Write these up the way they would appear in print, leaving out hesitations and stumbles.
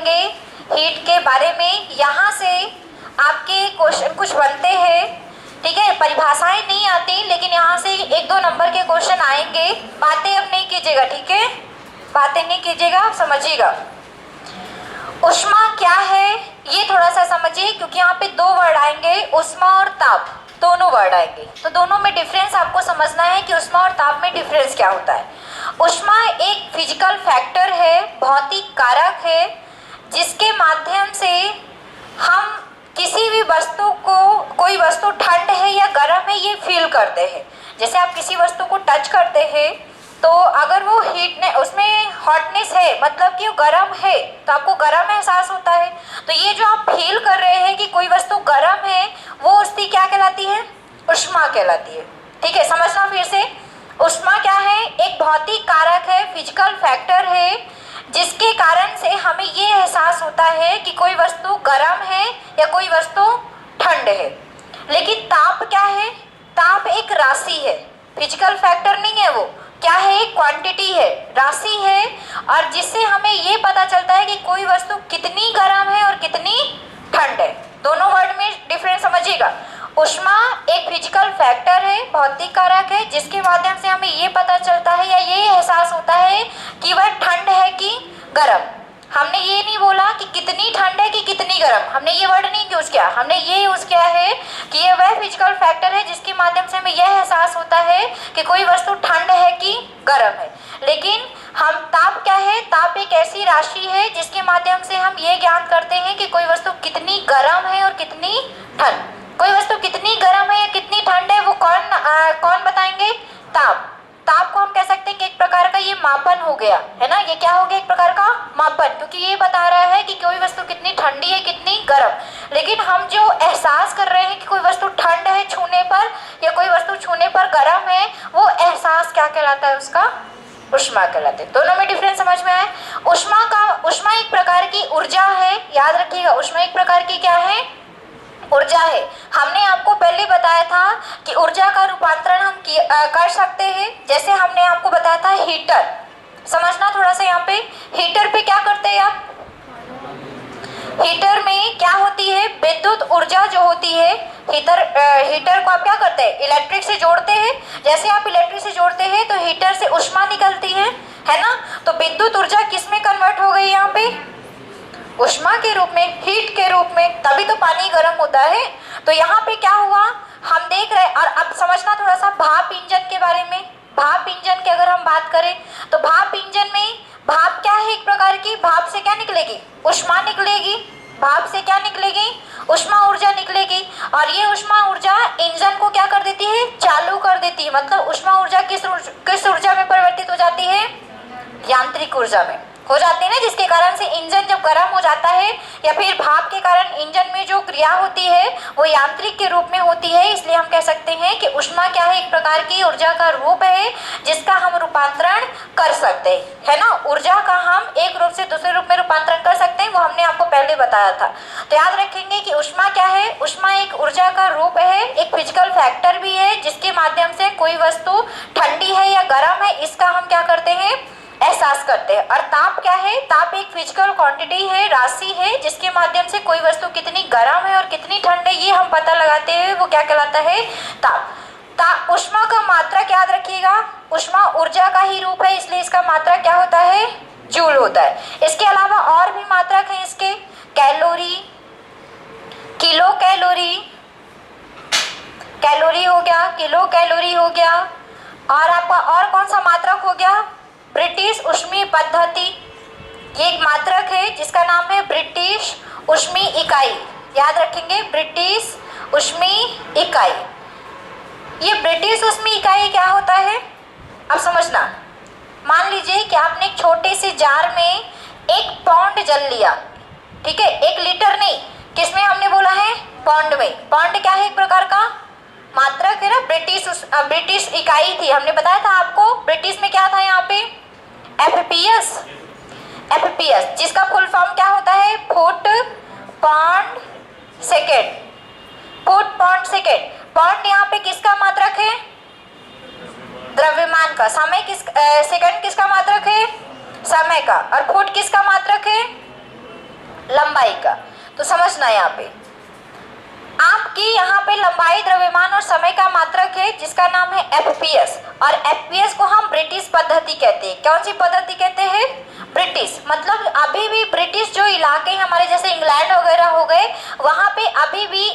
पढ़ेंगे हीट के बारे में। यहाँ से आपके क्वेश्चन कुछ बनते हैं, ठीक है। परिभाषाएं नहीं आती, लेकिन यहाँ से 1-2 नंबर के क्वेश्चन आएंगे। बातें अब नहीं कीजिएगा, ठीक है, बातें नहीं कीजिएगा, समझिएगा। ऊष्मा क्या है ये थोड़ा सा समझिए, क्योंकि यहाँ पे 2 वर्ड आएंगे, ऊष्मा और ताप, दोनों वर्ड आएंगे। तो दोनों में डिफरेंस आपको समझना है कि ऊष्मा और ताप में डिफरेंस क्या होता है। ऊष्मा एक फिजिकल फैक्टर है, भौतिक कारक है, जिसके माध्यम से हम किसी भी वस्तु को, कोई वस्तु ठंड है या गर्म है, ये फील करते हैं। जैसे आप किसी वस्तु को टच करते हैं तो अगर वो हीट ने, उसमें हॉटनेस है, मतलब कि वो गर्म है, तो आपको गर्म एहसास होता है। तो ये जो आप फील कर रहे हैं कि कोई वस्तु गर्म है, वो उसकी क्या कहलाती है? ऊष्मा कहलाती है, ठीक है। समझना फिर से, ऊष्मा क्या है? एक भौतिक कारक है, फिजिकल फैक्टर है, जिसके कारण से हमें ये एहसास होता है कि कोई वस्तु गर्म है या कोई वस्तु ठंड है। लेकिन ताप क्या है? ताप एक राशि है, फिजिकल फैक्टर नहीं है। वो क्या है? एक क्वांटिटी है, राशि है, और जिससे हमें ये पता चलता है कि कोई वस्तु कितनी गर्म है और कितनी ठंड है। दोनों वर्ड में डिफरेंस समझिएगा। ऊष्मा एक फिजिकल फैक्टर है, भौतिक कारक है, जिसके माध्यम से हमें ये पता चलता है या ये एहसास होता है कि वह ठंड है कि गर्म। हमने ये नहीं बोला कि कितनी ठंड है कि कितनी गर्म, हमने ये वर्ड नहीं यूज़ किया। हमने ये यूज़ किया है कि ये वह फिजिकल फैक्टर है जिसके माध्यम से हमें यह एहसास होता है कि कोई वस्तु ठंड है कि गर्म है। लेकिन हम ताप क्या है? ताप एक ऐसी राशि है जिसके माध्यम से हम ये ज्ञात करते हैं कि कोई वस्तु कितनी गर्म है और कितनी ठंड। कोई वस्तु कितनी गर्म है या कितनी ठंड है, वो कौन बताएंगे? ताप। ताप को हम कह सकते हैं कि एक प्रकार का ये मापन हो गया, है ना। ये क्या हो गया? एक प्रकार का मापन, क्योंकि ये बता रहा है कि कोई वस्तु कितनी ठंडी है, कितनी गर्म। लेकिन हम जो एहसास कर रहे हैं कि कोई वस्तु ठंड है छूने पर या कोई वस्तु छूने पर गर्म है, वो एहसास क्या कहलाता है? उसका ऊष्मा कहलाते हैं। दोनों में डिफरेंस समझ में आए? ऊष्मा एक प्रकार की ऊर्जा है, याद रखिएगा। ऊष्मा एक प्रकार की क्या है? ऊर्जा है। हमने आपको पहले बताया था कि ऊर्जा का रूपांतरण हम कर सकते हैं। जैसे हमने आपको बताया था हीटर, समझना थोड़ा सा। यहाँ पे हीटर पे क्या करते हैं आप? हीटर में क्या होती है? विद्युत ऊर्जा जो होती है, हीटर को आप क्या करते हैं? इलेक्ट्रिक से जोड़ते हैं। जैसे आप इलेक्ट्रिक से जोड़ते हैं तो हीटर से ऊष्मा निकलती है ना। तो विद्युत ऊर्जा किस में कन्वर्ट हो गई? यहाँ पे ऊष्मा के रूप में, हीट के रूप में, तभी तो पानी गर्म होता है। तो यहाँ पे क्या हुआ हम देख रहे हैं। और अब समझना थोड़ा सा भाप इंजन के बारे में। भाप इंजन की अगर हम बात करें तो भाप इंजन में भाप क्या है? एक प्रकार की भाप से क्या निकलेगी? ऊष्मा निकलेगी। भाप से क्या निकलेगी? ऊष्मा ऊर्जा निकलेगी। और ये ऊष्मा ऊर्जा इंजन को क्या कर देती है? चालू कर देती है। मतलब ऊष्मा ऊर्जा किस ऊर्जा में परिवर्तित हो जाती है? यांत्रिक ऊर्जा में हो जाती है ना, जिसके कारण से इंजन जब गर्म हो जाता है या फिर भाप के कारण इंजन में जो क्रिया होती है वो यांत्रिक के रूप में होती है। इसलिए हम कह सकते हैं कि ऊष्मा क्या है? एक प्रकार की ऊर्जा का रूप है जिसका हम रूपांतरण कर सकते हैं, है ना। ऊर्जा का हम एक रूप से दूसरे रूप में रूपांतरण कर सकते हैं, वो हमने आपको पहले बताया था। तो याद रखेंगे कि ऊष्मा क्या है? ऊष्मा एक ऊर्जा का रूप है, एक फिजिकल फैक्टर भी है, जिसके माध्यम से कोई वस्तु ठंडी है या गर्म है, इसका हम क्या करते हैं? एहसास करते हैं। और ताप क्या है? ताप एक फिजिकल क्वांटिटी है, राशि है, जिसके माध्यम से कोई वस्तु कितनी गर्म है और कितनी ठंड है ये हम पता लगाते हैं, वो क्या कहलाता है? ताप। ऊष्मा का मात्रक याद रखिएगा, ऊष्मा ऊर्जा का ही रूप है, इसलिए इसका मात्रक क्या होता है? जूल होता है। इसके अलावा और भी मात्रक हैं इसके, कैलोरी, किलो कैलोरी, कैलोरी हो गया, किलो कैलोरी हो गया। और आपका और कौन सा मात्रक हो गया? ब्रिटिश ऊष्मीय पद्धति। ये एक मात्रक है जिसका नाम है ब्रिटिश ऊष्मीय इकाई। याद रखेंगे, ब्रिटिश ऊष्मीय इकाई। ये ब्रिटिश ऊष्मीय इकाई क्या होता है? अब समझना। मान लीजिए कि आपने एक छोटे से जार में 1 पाउंड जल लिया, ठीक है। 1 लीटर नहीं, किसमें हमने बोला है? पाउंड में। पाउंड क्या है? एक प्रकार का मात्रक है ना। ब्रिटिश इकाई थी, हमने बताया था आपको। ब्रिटिश में क्या था यहाँ पे? एफपीएस, जिसका फुल फॉर्म क्या होता है? Foot pound second. Foot pound second. Pound यहाँ पे किसका मात्रक है? द्रव्यमान का। सेकेंड किसका मात्रक है? समय का। और फुट किसका मात्रक है? लंबाई का। तो समझना यहाँ पे आपकी यहाँ पे लंबाई, द्रव्यमान और समय का मात्रक है जिसका नाम है एफपीएस, और एफपीएस को हम ब्रिटिश पद्धति कहते हैं। कौन सी पद्धति कहते हैं? ब्रिटिश। मतलब अभी भी ब्रिटिश जो इलाके हमारे जैसे इंग्लैंड वगैरह हो गए, वहाँ पे अभी भी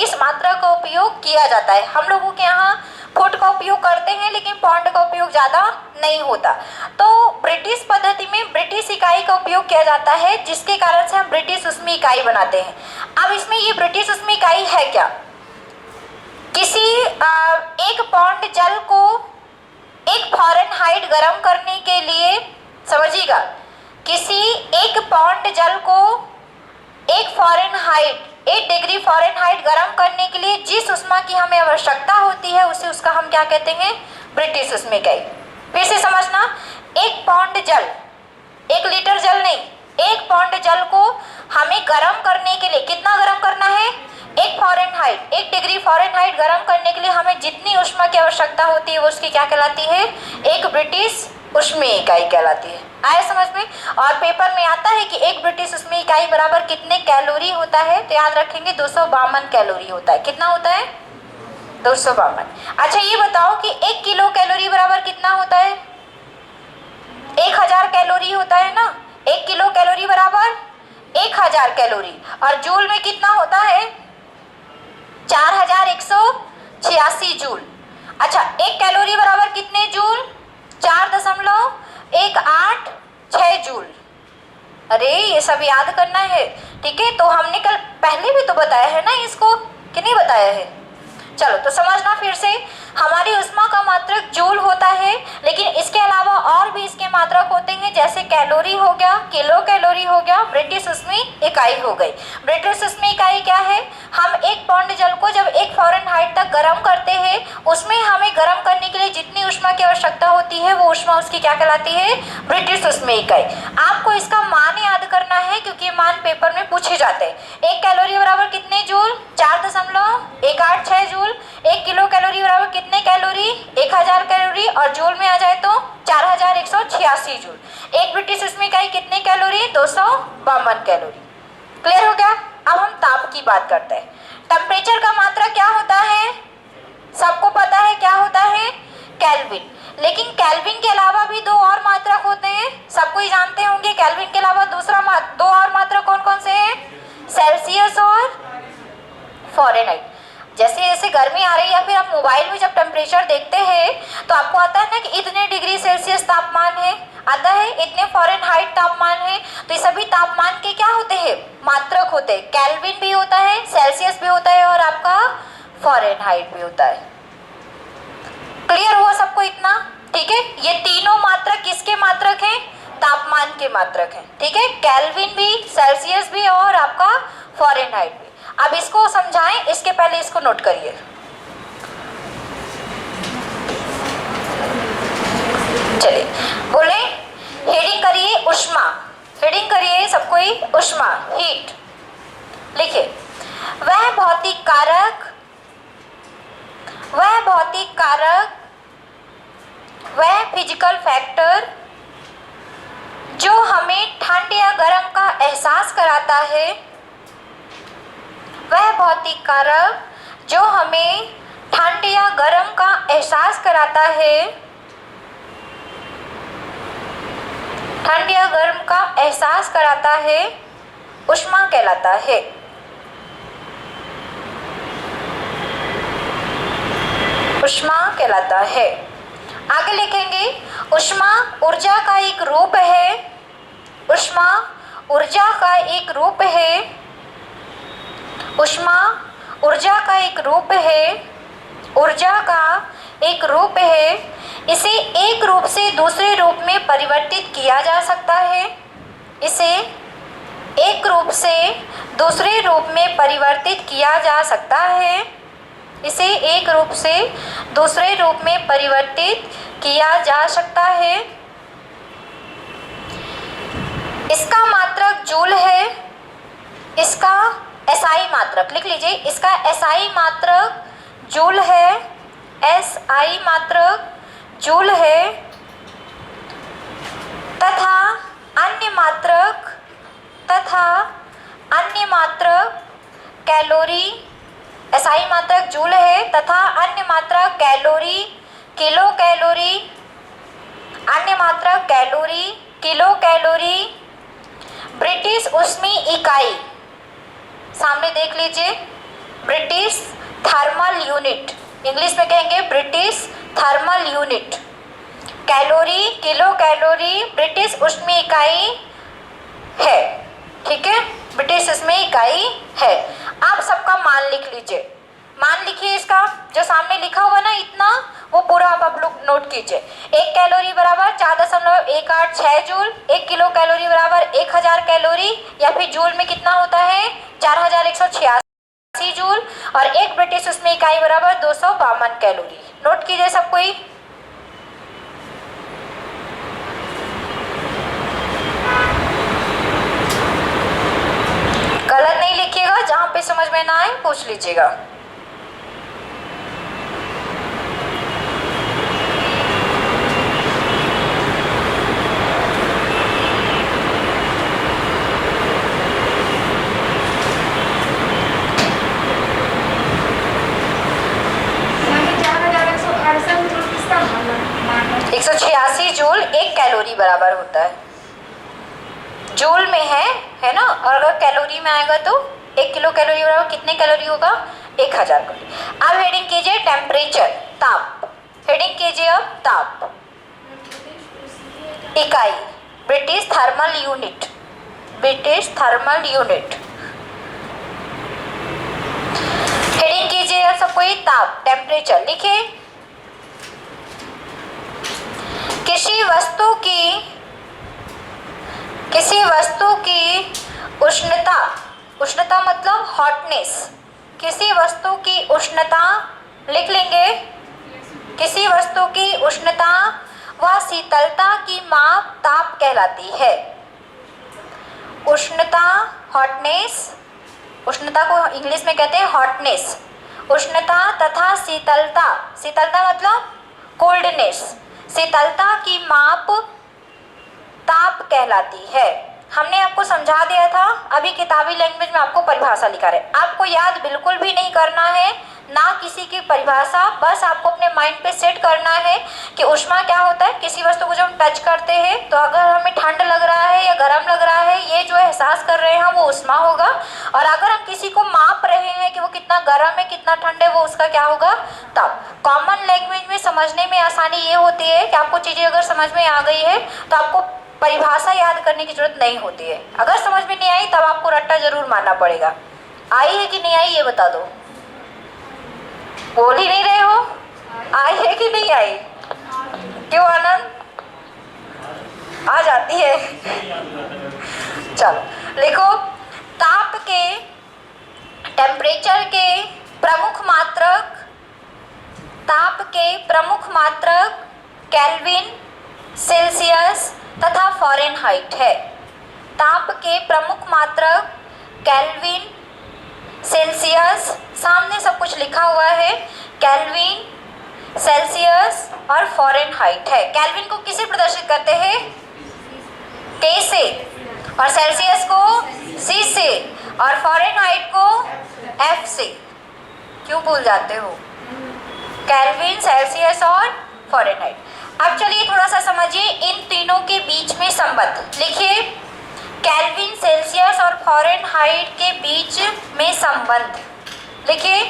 इस मात्रा का उपयोग किया जाता है। हम लोगों के यहाँ फुट का उपयोग करते हैं लेकिन पाउंड का उपयोग ज़्यादा नहीं होता। तो ब्रिटिश पद्धति में ब्रिटिश इकाई का उपयोग किया जाता है, जिसके कारण से हम ब्रिटिश उष्मीय इकाई बनाते हैं। अब इसमें ये ब्रिटिश उष्मीय इकाई है क्या? किसी 1 पाउंड जल को 1 फ़ारेनहाइट गर्म करने के लिए, समझिएगा, किसी 1 पाउंड जल को 1 डिग्री फ़ारेनहाइट गर्म करने के लिए जिस उष्मा की हमें आवश्यकता होती है उसे, उसका हम क्या कहते हैं? ब्रिटिश उष्मीय इकाई। फिर से समझना, 1 पाउंड जल, 1 लीटर जल नहीं, 1 पाउंड जल को हमें गर्म करने के लिए कितना गर्म करना है? 1 डिग्री फ़ारेनहाइट गर्म करने के लिए हमें जितनी उष्मा की आवश्यकता होती है वो उसकी क्या कहलाती है? एक ब्रिटिश उष्मीय इकाई कहलाती है। आया समझ में? और पेपर में आता है कि 1 ब्रिटिश उष्मीय इकाई बराबर कितने कैलोरी होता है, तो याद रखेंगे 252 कैलोरी होता है। कितना होता है? 252। अच्छा ये बताओ कि 1 किलो कैलोरी बराबर कितना होता है? 1000 कैलोरी होता है ना। 1 किलो कैलोरी बराबर 1000 कैलोरी, और जूल में कितना होता है? 4186 जूल। अच्छा 1 कैलोरी बराबर कितने जूल? 4.186 जूल। अरे ये सब याद करना है, ठीक है? तो हमने कल पहले भी तो बताया है ना इसको, कि नहीं बताया है? चलो तो समझना फिर से, हमारी उष्मा का मात्रक जूल होता है, लेकिन इसके अलावा और भी इसके मात्रक होते हैं, जैसे कैलोरी हो गया, किलो कैलोरी हो गया, ब्रिटिश उष्मीय इकाई हो गई। ब्रिटिश उष्मीय इकाई क्या है? हम 1 पाउंड जल को जब 1 फ़ारेनहाइट तक गर्म करते हैं, उसमें हमें गर्म करने के लिए जितनी उष्मा की आवश्यकता होती है वो उष्मा उसकी क्या कहलाती है? ब्रिटिश उष्मीय इकाई। आपको इसका मान याद करना है क्योंकि मान पेपर में पूछे जाते हैं। 1 कैलोरी बराबर कितने जूल? 4.186 जूल। 1 किलो कैलोरी बराबर कितने कैलोरी? 1000 कैलोरी, और जूल में आ जाए तो 4186 जूल। 1 ब्रिटिश उष्मीय इकाई कितने कैलोरी? 252 कैलोरी। क्लियर हो गया? अब हम ताप की बात करते हैं। टेम्परेचर का मात्रा क्या होता है? सबको पता है क्या होता है? केल्विन। लेकिन केल्विन के अलावा भी 2 और मात्रक होते हैं, सबको ही जानते होंगे। केल्विन के अलावा 2 और मात्रक कौन कौन से हैं? सेल्सियस और फ़ारेनहाइट। जैसे जैसे गर्मी आ रही है या फिर आप मोबाइल में जब टेम्परेचर देखते हैं तो आपको आता है ना कि इतने डिग्री सेल्सियस तापमान है, आता है इतने फ़ारेनहाइट तापमान है। तो ये सभी तापमान के क्या होते हैं? मात्रक होते हैं। केल्विन भी होता है, सेल्सियस भी होता है, और आपका फ़ारेनहाइट भी होता है। क्लियर हुआ सबको इतना? ठीक है, ये तीनों मात्रक किसके मात्रक हैं? तापमान के मात्रक हैं। ठीक है, केल्विन भी, सेल्सियस भी और आपका फ़ारेनहाइट भी। अब इसको समझाएं, इसके पहले इसको नोट करिए। चलिए बोले, हेडिंग करिए ऊष्मा, हेडिंग करिए सबको ही ऊष्मा, हीट। लिखिए, वह भौतिक कारक, वह फिजिकल फैक्टर जो हमें ठंड या गर्म का एहसास कराता है, वह भौतिक कारक जो हमें ठंड या गर्म का एहसास कराता है, ठंड या गर्म का एहसास कराता है, ऊष्मा कहलाता है। ऊष्मा कहलाता है। आगे लिखेंगे, ऊष्मा ऊर्जा का एक रूप है, ऊष्मा ऊर्जा का एक रूप है, ऊष्मा ऊर्जा का एक रूप है, ऊर्जा का एक रूप है। इसे एक रूप से दूसरे रूप में परिवर्तित किया जा सकता है, इसे एक रूप से दूसरे रूप में परिवर्तित किया जा सकता है, इसे एक रूप से दूसरे रूप में परिवर्तित किया जा सकता है। इसका मात्रक जूल है, इसका एसआई मात्रक लिख लीजिए, इसका एसआई मात्रक जूल है, एसआई मात्रक जूल है, तथा अन्य कैलोरी एसआई मात्रक जूल है तथा अन्य मात्रक कैलोरी किलो कैलोरी, अन्य मात्रक कैलोरी किलो कैलोरी। ब्रिटिश ऊष्मी इकाई सामने देख लीजिए, ब्रिटिश थर्मल यूनिट, इंग्लिश में कहेंगे British thermal unit. Calorie kilocalorie British ऊष्मी इकाई है, ठीक है, ब्रिटिश ऊष्मी इकाई है। आप सबका मान लिख लीजिए, मान लिखिए, इसका जो सामने लिखा हुआ ना इतना, वो पूरा आप लोग नोट कीजिए। 1 कैलोरी बराबर 4.186 जूल, 1 किलो कैलोरी बराबर 1000 कैलोरी, या फिर जूल में कितना होता है 4186 जूल, और 1 ब्रिटिश ऊष्मी इकाई बराबर 252 कैलोरी। नोट कीजिए सब कोई। गलत नहीं लिखिएगा, जहां पे समझ में ना आए पूछ लीजिएगा। एक 186 जूल 1 कैलोरी बराबर होता है, जूल में है ना, और अगर कैलोरी में आएगा तो 1 किलो कैलोरी बराबर कितने कैलोरी होगा 1000 कैलोरी। अब हेडिंग कीजिए टेम्परेचर, ताप, हेडिंग कीजिए अब ताप। इकाई British thermal unit, British thermal unit. Heading कीजिए अब सब कोई ताप, टेम्परेचर लिखिए। किसी वस्तु की उष्णता, उष्णता मतलब हॉटनेस, किसी वस्तु की उष्णता लिख लेंगे, किसी वस्तु की उष्णता व शीतलता की माप ताप कहलाती है। उष्णता हॉटनेस, उष्णता को इंग्लिश में कहते हैं हॉटनेस, उष्णता तथा शीतलता, शीतलता मतलब कोल्डनेस, शीतलता की माप ताप कहलाती है। हमने आपको समझा दिया था, अभी किताबी लैंग्वेज में आपको परिभाषा लिखा रहे, आपको याद बिल्कुल भी नहीं करना है ना किसी की परिभाषा, बस आपको अपने माइंड पे सेट करना है कि ऊष्मा क्या होता है। किसी वस्तु को जब हम टच करते हैं तो अगर हमें ठंड लग रहा है या गर्म लग रहा है, ये जो एहसास कर रहे हैं वो ऊष्मा होगा, और अगर हम किसी को माप रहे हैं कि वो कितना गर्म है कितना ठंड है, वो उसका क्या होगा ताप। कॉमन लैंग्वेज में समझने में आसानी ये होती है कि आपको चीज़ें अगर समझ में आ गई है तो आपको परिभाषा याद करने की जरूरत नहीं होती है। अगर समझ में नहीं आई तब आपको रट्टा जरूर मारना पड़ेगा। आई है कि नहीं आई ये बता दो, बोल ही नहीं रहे हो, आई है कि नहीं आई? क्यों आनंद? आ जाती है। चलो लिखो, ताप के, टेम्परेचर के प्रमुख मात्रक, ताप के प्रमुख मात्रक केल्विन, सेल्सियस तथा फ़ारेनहाइट है। ताप के प्रमुख मात्रक केल्विन, सेल्सियस, सामने सब कुछ लिखा हुआ है, केल्विन, सेल्सियस और फ़ारेनहाइट है। केल्विन को किसे प्रदर्शित करते हैं? K से, और सेल्सियस को C से, और फ़ारेनहाइट को F से। क्यों भूल जाते हो? केल्विन, सेल्सियस और फ़ारेनहाइट। अब चलिए थोड़ा सा समझिए इन तीनों के बीच में संबंध लिखिए। केल्विन, सेल्सियस और फ़ारेनहाइट के बीच में संबंध लिखिए।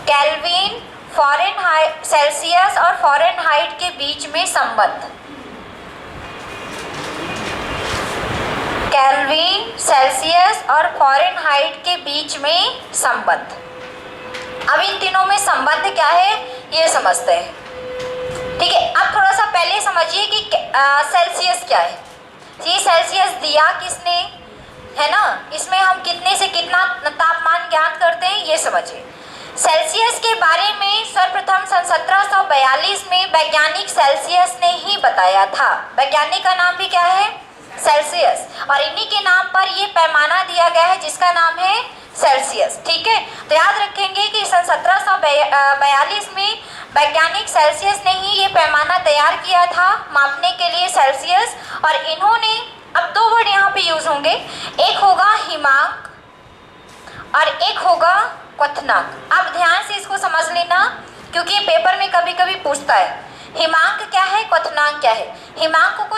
केल्विन, फ़ारेनहाइट, सेल्सियस और फ़ारेनहाइट के बीच में संबंध। केल्विन, सेल्सियस और फ़ारेनहाइट के बीच में संबंध। अब इन तीनों में संबंध क्या है ये समझते हैं, ठीक है। अब थोड़ा सा पहले समझिए कि सेल्सियस क्या है। ये सेल्सियस दिया किसने, है ना, इसमें हम कितने से कितना तापमान ज्ञात करते हैं ये समझिए। सेल्सियस के बारे में सर्वप्रथम सन 1742 में वैज्ञानिक सेल्सियस ने ही बताया था। वैज्ञानिक का नाम भी क्या है? सेल्सियस, और इन्हीं के नाम पर ये पैमाना दिया गया है जिसका नाम है सेल्सियस, ठीक है। तो याद रखेंगे कि सन 1742 में वैज्ञानिक सेल्सियस ने ही ये पैमाना तैयार किया था मापने के लिए सेल्सियस, और इन्होंने, अब दो वर्ड यहाँ पे यूज होंगे, एक होगा हिमांक और एक होगा क्वथनांक। अब ध्यान से इसको समझ लेना क्योंकि पेपर में कभी कभी पूछता है हिमांक क्या है, क्वथनांक क्या है। हिमांक को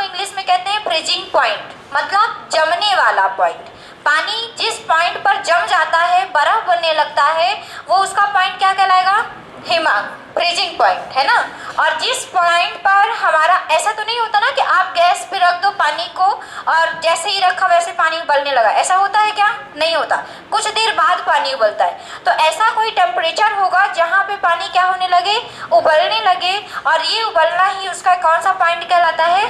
इंग्लिश में कहते हैं फ्रीजिंग पॉइंट, मतलब जमने वाला पॉइंट। पानी जिस पॉइंट पर जम जाता है, बर्फ बनने लगता है, वो उसका पॉइंट क्या कहलाएगा, हिमांक, फ्रीजिंग पॉइंट, है ना। और जिस पॉइंट पर हमारा ऐसा तो नहीं होता ना कि आप गैस पे रख दो पानी को और जैसे ही रखा वैसे पानी उबलने लगा, ऐसा होता है क्या, नहीं होता, कुछ देर बाद पानी उबलता है। तो ऐसा कोई टेम्परेचर होगा जहाँ पे पानी क्या होने लगे, उबलने लगे, और ये उबलना ही उसका कौन सा पॉइंट कहलाता है,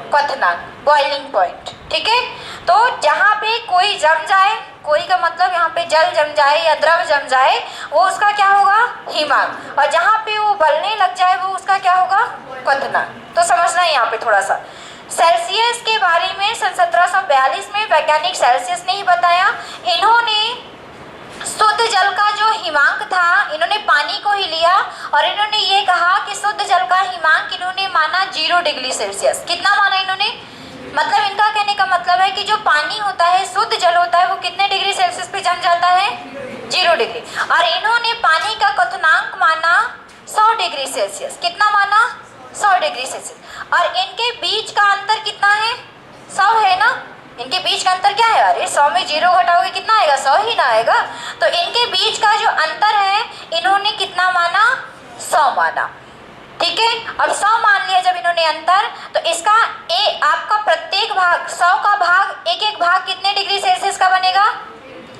क्वथनांक, बॉइलिंग पॉइंट। ठीक है, तो जहाँ पे कोई जम जाए, कोई का मतलब यहाँ पे जल जम जाए या द्रव जम जाए, वो उसका क्या होगा, हिमांक, और जहाँ पे वो उबलने लग जाए वो उसका क्या होगा, क्वथनांक। तो समझना है यहाँ पे थोड़ा सा। सेल्सियस के बारे में सन 1742 में वैज्ञानिक सेल्सियस ने ही बताया। इन्होंने शुद्ध जल का जो हिमांक था, इन्होंने पानी को ही लिया और इन्होंने ये कहा कि शुद्ध जल का हिमांक इन्होंने माना 0 डिग्री सेल्सियस। कितना माना इन्होंने, मतलब इनका कहने का मतलब है कि जो पानी होता है, शुद्ध जल होता है, वो कितने डिग्री सेल्सियस पे जम जाता है, 0 डिग्री। और इन्होंने पानी का क्वथनांक माना 100 डिग्री सेल्सियस। कितना माना, 100 डिग्री सेल्सियस। और इनके बीच का अंतर कितना है, 100 है ना, इनके बीच का अंतर क्या है, अरे 100 में 0 घटाओगे कितना आएगा, 100 ही ना आएगा। तो इनके बीच का जो अंतर है, इन्होंने कितना माना, 100 माना। ठीक है, अब 100 मान लिया जब इन्होंने अंतर, तो इसका आपका प्रत्येक भाग, 100 का भाग, एक एक भाग कितने डिग्री सेल्सियस का बनेगा,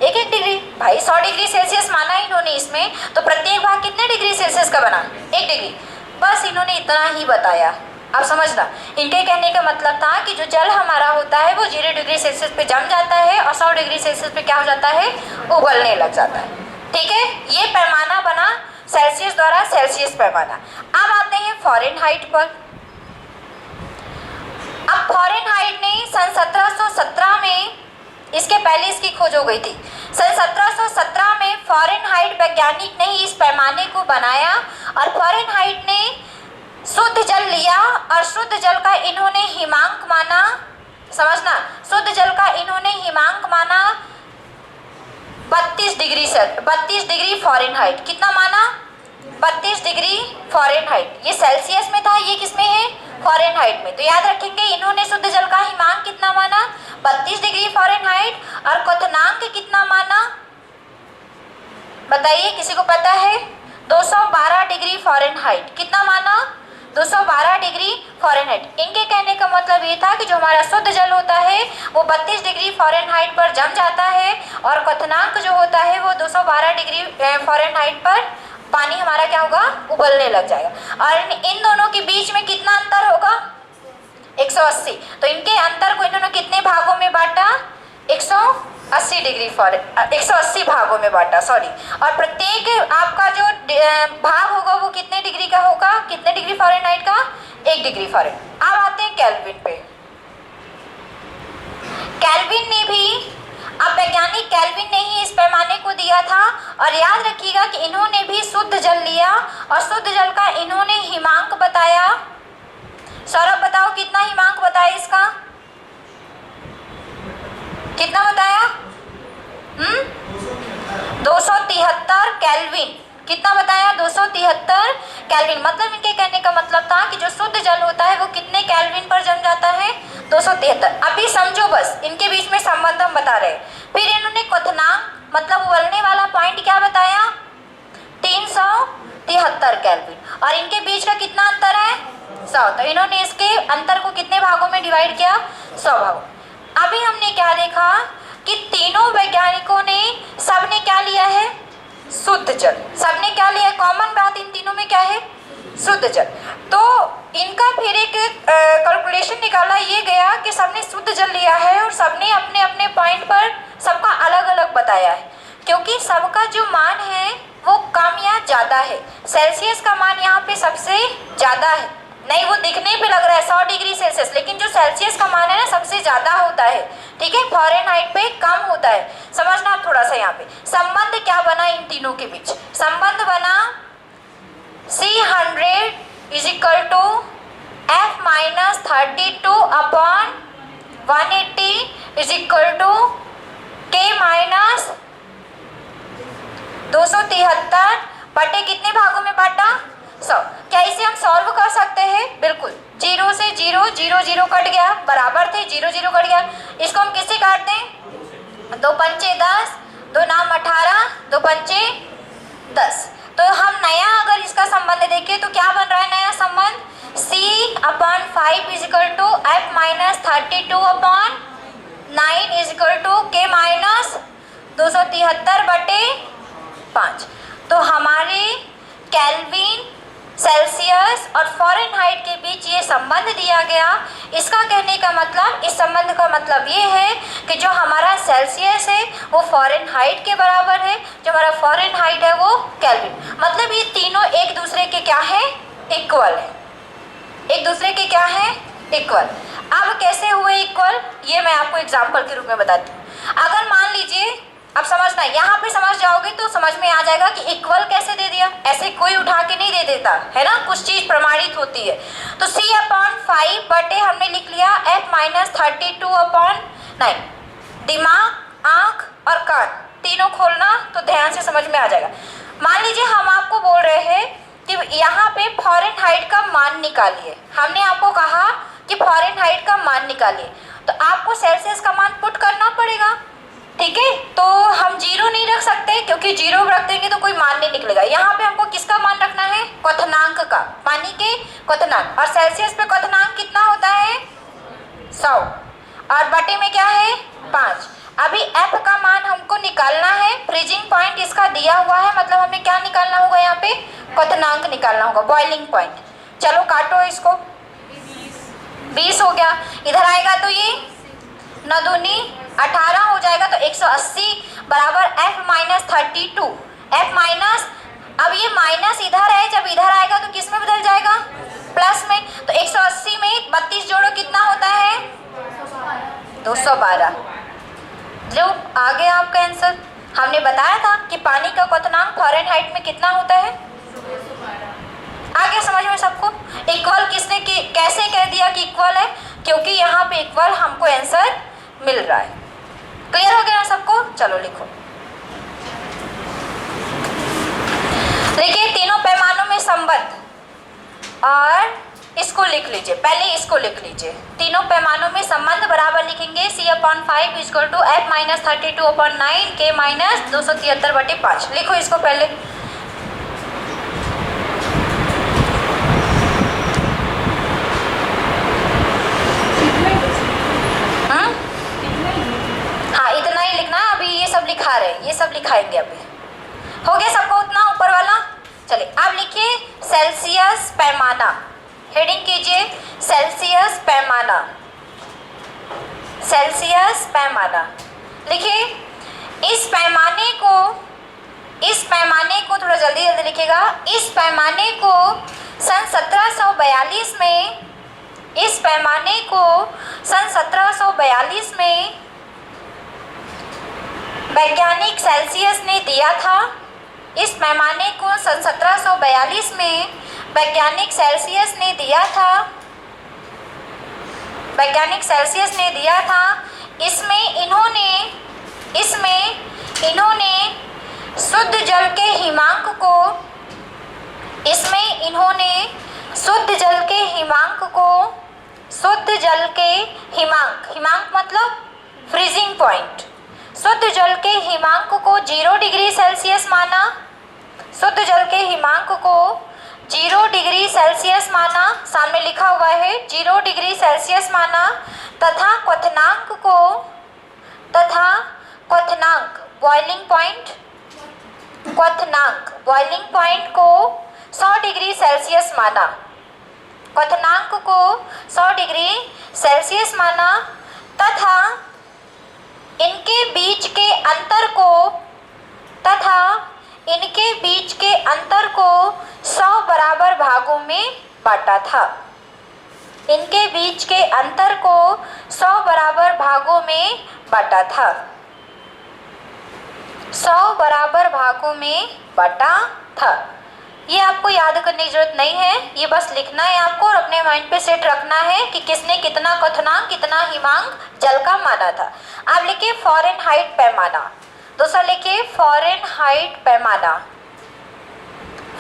1 डिग्री। भाई 100 डिग्री सेल्सियस माना इन्होंने इसमें, तो प्रत्येक भाग कितने डिग्री सेल्सियस का बना, 1 डिग्री। बस इन्होंने इतना ही बताया। अब समझना, इनके कहने का मतलब था कि जो जल हमारा होता है वो 0 डिग्री सेल्सियस पे जम जाता है और 100 डिग्री सेल्सियस पे क्या हो जाता है, उबलने लग जाता है। ठीक है, ये पैमाना बना सेल्सियस द्वारा, सेल्सियस पैमाना। अब आते हैं फ़ारेनहाइट पर। अब फ़ारेनहाइट ने सन 1717 में, इसके पहले इसकी खोज हो गई थी, सन 1717 में फ़ारेनहाइट वैज्ञानिक ने ही इस पैमाने को बनाया। और फ़ारेनहाइट ने शुद्ध जल लिया और शुद्ध जल का इन्होंने हिमांक माना। समझना, शुद्ध जल का इन्होंने हिमांक माना 32 डिग्री फ़ारेनहाइट। कितना माना, 32 डिग्री फ़ारेनहाइट। ये सेल्सियस में था, ये किस में है, फ़ारेनहाइट में। तो याद रखेंगे, इन्होंने शुद्ध जल का हिमांक कितना माना, 32 डिग्री फ़ारेनहाइट। और क्वथनांक कितना माना, बताइए, किसी को पता है, 212 डिग्री फ़ारेनहाइट। कितना माना, 212 डिग्री फ़ारेनहाइट। इनके कहने का मतलब ये था कि जो हमारा शुद्ध जल होता है वो 32 डिग्री फ़ारेनहाइट पर जम जाता है और क्वथनांक जो होता है वो 212 डिग्री फ़ारेनहाइट पर पानी हमारा क्या होगा, उबलने लग जाएगा। और इन दोनों के बीच में कितना अंतर होगा, 180। तो इनके अंतर को इन्होंने कितने भागों में बांटा, 180 डिग्री 180 भागों में बांटा, सॉरी। और प्रत्येक आपका जो भाग होगा वो कितने डिग्री का होगा, कितने डिग्री फ़ारेनहाइट का, 1 डिग्री फ़ारेनहाइट। अब आते हैं केल्विन पे। केल्विन ने भी, अब वैज्ञानिक केल्विन ने ही इस पैमाने को दिया था। और याद रखिएगा कि इन्होंने भी शुद्ध जल लिया और शुद्ध जल का इन्होंने हिमांक बताया। सौरभ बताओ कितना हिमांक बताया इसका, कितना बताया, 273 केल्विन। कितना बताया, 273 केल्विन। मतलब इनके कहने का मतलब था कि जो शुद्ध जल होता है वो कितने केल्विन पर जम जाता है, 273। अभी समझो, बस इनके बीच में संबंध हम बता रहे। फिर इन्होंने क्वथनांक मतलब उबलने वाला पॉइंट क्या बताया, 373 केल्विन। और इनके बीच का कितना अंतर है, 100। तो इन्होंने इसके अंतर को कितने भागों में डिवाइड किया, 100 भागों। अभी हमने क्या देखा कि तीनों वैज्ञानिकों ने, सबने क्या लिया है, शुद्ध जल। सबने क्या लिया, कॉमन बात इन तीनों में क्या है, शुद्ध जल। तो इनका फिर एक कैलकुलेशन निकाला ये गया कि सबने शुद्ध जल लिया है और सबने अपने अपने पॉइंट पर सबका अलग अलग बताया है, क्योंकि सबका जो मान है वो कम या ज़्यादा है। सेल्सियस का मान यहाँ पे सबसे ज़्यादा है, नहीं वो दिखने पे लग रहा है 100 डिग्री सेल्सियस, लेकिन जो सेल्सियस का मान है ना सबसे ज़्यादा होता है। ठीक है, फ़ारेनहाइट पे कम होता है। समझना आप थोड़ा सा यहाँ पे संबंध क्या बना इन तीनों के बीच, संबंध बना C100 = F-32/180 = K के माइनस 273 बटे कितने भागों में बांटा? 100। क्या इसे हम सॉल्व कर सकते हैं? बिल्कुल। 0 से 0 0 0 कट गया, बराबर थे, 0 0 कट गया। इसको हम किससे काटते हैं? 2 पंचे 10, 2 नाम 18, 2 पंचे 10। तो हम नया अगर इसका संबंध देखें तो क्या बन रहा है नया संबंध? C/5 equal to F minus 32/9 equal to K minus 273 बटे 5। तो हमारे केल्विन, सेल्सियस और फ़ारेनहाइट के बीच ये संबंध दिया गया। इसका कहने का मतलब, इस संबंध का मतलब ये है कि जो हमारा सेल्सियस है वो फ़ारेनहाइट के बराबर है, जो हमारा फ़ारेनहाइट है वो केल्विन। मतलब ये तीनों एक दूसरे के क्या है? इक्वल है। एक दूसरे के क्या है? इक्वल। अब कैसे हुए इक्वल, ये मैं आपको एग्जाम्पल के रूप में बताती हूँ। अगर मान लीजिए, अब समझना, यहाँ पे समझ जाओगे तो समझ में आ जाएगा कि इक्वल कैसे दे दिया। ऐसे कोई उठा के नहीं दे देता है ना, कुछ चीज़ प्रमाणित होती है। तो C/5 बटे हमने लिख लिया F माइनस 32/9। दिमाग, आँख और कान तीनों खोलना तो ध्यान से समझ में आ जाएगा। मान लीजिए हम आपको बोल रहे हैं कि यहाँ पे फ़ारेनहाइट का मान निकालिए। हमने आपको कहा कि फ़ारेनहाइट का मान निकालिए, तो आपको सेल्सियस का मान पुट करना पड़ेगा, ठीक है। तो हम 0 नहीं रख सकते, क्योंकि 0 रख देंगे तो कोई मान नहीं निकलेगा। यहाँ पे हमको किसका मान रखना है? क्वथनांक का, पानी के क्वथनांक। और सेल्सियस पे क्वथनांक कितना होता है? 100। और बटे में क्या है? 5। अभी F का मान हमको निकालना है। फ्रीजिंग पॉइंट इसका दिया हुआ है, मतलब हमें क्या निकालना होगा? यहाँ पे क्वथनांक निकालना होगा, बॉइलिंग पॉइंट। चलो काटो इसको, 20 हो गया। इधर आएगा तो ये 9 दूनी 18 हो जाएगा, तो 180 बराबर F माइनस 32। F माइनस, अब ये माइनस इधर है, जब इधर आएगा तो किस में बदल जाएगा? प्लस में। तो 180 में 32 जोड़ो कितना होता है? 212। लो आ गया आपका आंसर। हमने बताया था कि पानी का क्वथनांक फ़ारेनहाइट में कितना होता है? आ गया समझ में सबको? इक्वल किसने कैसे कह दिया कि इक्वल है? क्योंकि यहाँ पे इक्वल हमको आंसर मिल रहा है। क्लियर हो गया ना सबको? चलो लिखो। देखिए तीनों पैमानों में संबंध, और इसको लिख लीजिए, पहले इसको लिख लीजिए। तीनों पैमानों में संबंध बराबर लिखेंगे C/5 equal to F minus 32/9 K minus 273 बटे 5। लिखो इसको पहले। हाँ इतना ही लिखना, अभी ये सब लिखा रहे, ये सब लिखाएंगे अभी। हो गया सबको उतना ऊपर वाला? चलिए अब लिखिए सेल्सियस पैमाना। हेडिंग कीजिए सेल्सियस पैमाना। सेल्सियस पैमाना लिखिए। इस पैमाने को थोड़ा जल्दी जल्दी लिखिएगा। इस पैमाने को सन 1742 में, इस पैमाने को सन 1742 में वैज्ञानिक सेल्सियस ने दिया था। इस पैमाने को सन 1742 में वैज्ञानिक सेल्सियस ने दिया था। वैज्ञानिक सेल्सियस ने दिया था। इसमें इन्होंने शुद्ध जल के हिमांक को, इसमें इन्होंने शुद्ध जल के हिमांक को, शुद्ध जल के हिमांक मतलब फ्रीजिंग पॉइंट, शुद्ध जल के हिमांक को 0 डिग्री सेल्सियस माना। शुद्ध जल के हिमांक को 0 डिग्री सेल्सियस माना, सामने लिखा हुआ है 0 डिग्री सेल्सियस माना, तथा क्वथनांक बॉइलिंग पॉइंट को 100 डिग्री सेल्सियस माना। क्वथनांक को 100 डिग्री सेल्सियस माना तथा इनके बीच के अंतर को 100 बराबर भागों में बांटा था। इनके बीच के अंतर को 100 बराबर भागों में बांटा था। 100 बराबर भागों में बांटा था। ये आपको याद करने की जरूरत नहीं है, ये बस लिखना है आपको और अपने माइंड पे सेट रखना है कि किसने कितना क्वथनांक कितना हिमांक जल का माना था। आप लिखिए फ़ारेनहाइट पैमाना। दूसरा लिखिए फ़ारेनहाइट पैमाना,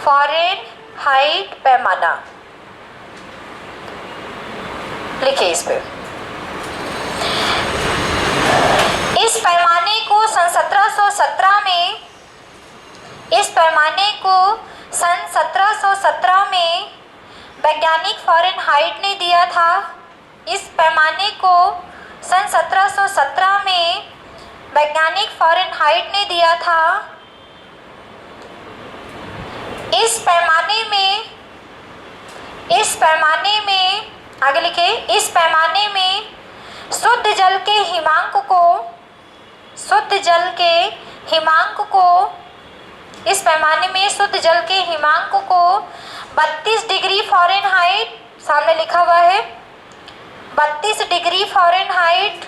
फ़ारेनहाइट पैमाना लिखिए इस पे। इस पैमाने को सन 1717 में, इस पैमाने को सन 1717 में वैज्ञानिक फ़ारेनहाइट ने दिया था। इस पैमाने को सन 1717 में वैज्ञानिक फ़ारेनहाइट ने दिया था। इस पैमाने में आगे लिखे, इस पैमाने में शुद्ध जल के हिमांक को, शुद्ध जल के हिमांक को, इस पैमाने में शुद्ध जल के हिमांक को 32 डिग्री फ़ारेनहाइट, सामने लिखा हुआ है 32 डिग्री फ़ारेनहाइट,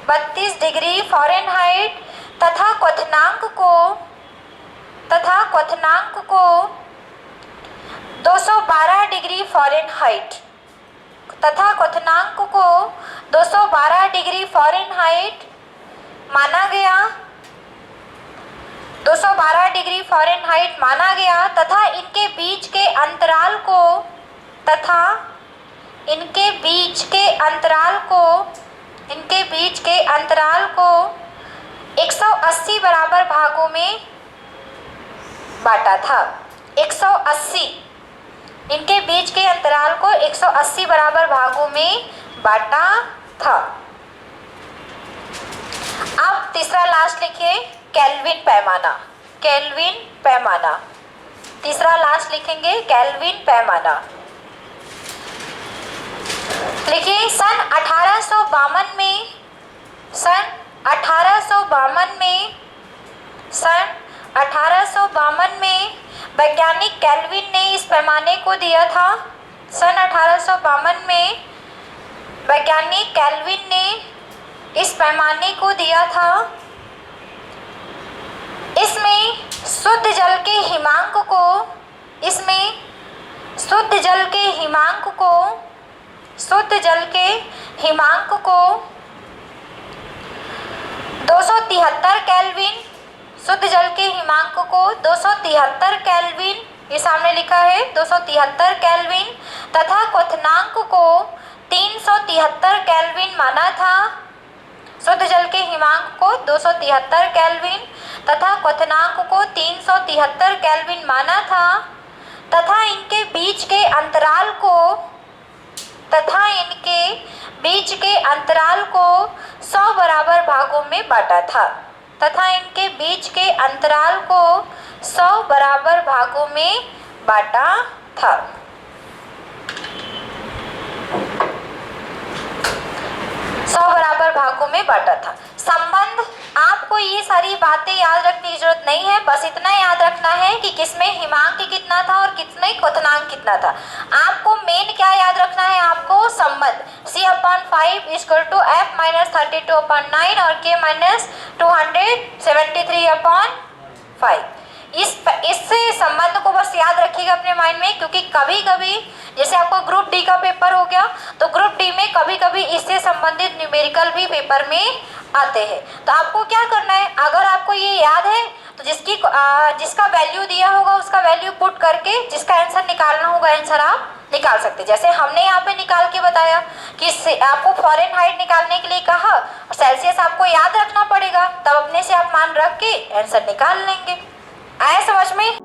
32 डिग्री फ़ारेनहाइट तथा क्वथनांक को 212 डिग्री फ़ारेनहाइट, तथा क्वथनांक को 212 डिग्री फ़ारेनहाइट माना गया, 212 डिग्री फ़ारेनहाइट माना गया तथा इनके बीच के अंतराल को, तथा इनके बीच के अंतराल को, इनके बीच के अंतराल को 180 बराबर भागों में बांटा था। 180, इनके बीच के अंतराल को 180 बराबर भागों में बांटा था। अब तीसरा लास्ट लिखिए केल्विन पैमाना, केल्विन पैमाना, तीसरा लास्ट लिखेंगे केल्विन पैमाना। लिखिए सन 1852 में, सन 1852 में, सन 1852 में वैज्ञानिक केल्विन ने इस पैमाने को दिया था। सन 1852 में वैज्ञानिक केल्विन ने इस पैमाने को दिया था। इसमें शुद्ध जल के हिमांक को, इसमें शुद्ध जल के हिमांक को, शुद्ध जल के हिमांक को 273 केल्विन, शुद्ध जल के हिमांक को 273 केल्विन, ये सामने लिखा है 273 केल्विन तथा क्वथनांक को 373 केल्विन माना था। शुद्ध जल के हिमांक को 273 केल्विन तथा क्वथनांक को 373 केल्विन माना था तथा इनके बीच के अंतराल को, तथा इनके बीच के अंतराल को 100 बराबर भागों में बांटा था, तथा इनके बीच के अंतराल को 100 बराबर भागों में बांटा था। भागों में बांटा था। संबंध, आपको ये सारी बातें याद रखने की जरूरत नहीं है, बस इतना याद रखना है कि किसमें हिमांक कितना था और किसमें क्वथनांक कितना था। आपको मेन क्या याद रखना है, आपको संबंध C/5 = F - 32/9 और K - 273/5। इससे संबंध को बस याद रखिएगा अपने माइंड में, क्योंकि कभी कभी जैसे आपको ग्रुप डी का पेपर हो गया तो ग्रुप डी में कभी कभी इससे संबंधित न्यूमेरिकल भी पेपर में आते हैं। तो आपको क्या करना है, अगर आपको ये याद है तो जिसका वैल्यू दिया होगा उसका वैल्यू पुट करके जिसका आंसर निकालना होगा आंसर आप निकाल सकते। जैसे हमने यहाँ पे निकाल के बताया कि आपको फ़ारेनहाइट निकालने के लिए कहा, सेल्सियस आपको याद रखना पड़ेगा, तब अपने से आप मान रख के आंसर निकाल लेंगे। आया समझ में?